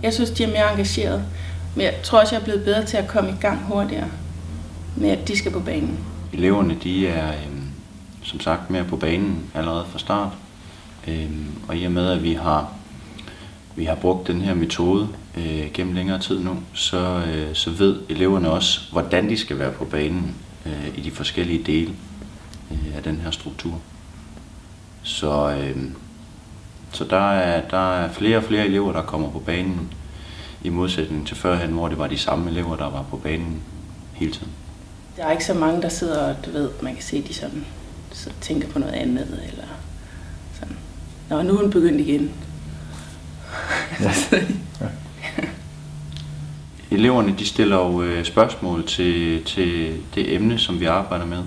Jeg synes, de er mere engageret, men jeg tror også, jeg er blevet bedre til at komme i gang hurtigere med, at de skal på banen. Eleverne, de er som sagt mere på banen allerede fra start, og i og med, at vi har brugt den her metode gennem længere tid nu, så ved eleverne også, hvordan de skal være på banen i de forskellige dele af den her struktur. Så der er flere og flere elever, der kommer på banen, i modsætning til førhen, hvor det var de samme elever, der var på banen hele tiden. Der er ikke så mange, der sidder og, man kan se, de sådan, så tænker på noget andet, eller sådan. Nå, nu er hun begyndt igen. Ja. Eleverne, de stiller jo spørgsmål til det emne, som vi arbejder med.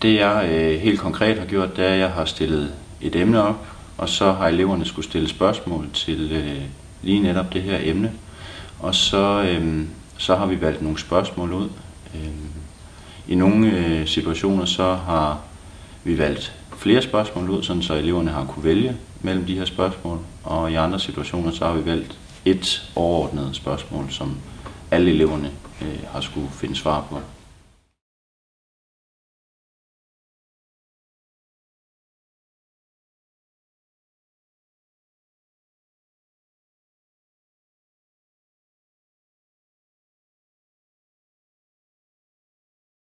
Det jeg helt konkret har gjort, det er, at jeg har stillet et emne op, og så har eleverne skulle stille spørgsmål til lige netop det her emne. Og så har vi valgt nogle spørgsmål ud. I nogle situationer så har vi valgt flere spørgsmål ud, sådan så eleverne har kunne vælge mellem de her spørgsmål. Og i andre situationer så har vi valgt et overordnet spørgsmål, som alle eleverne har skulle finde svar på.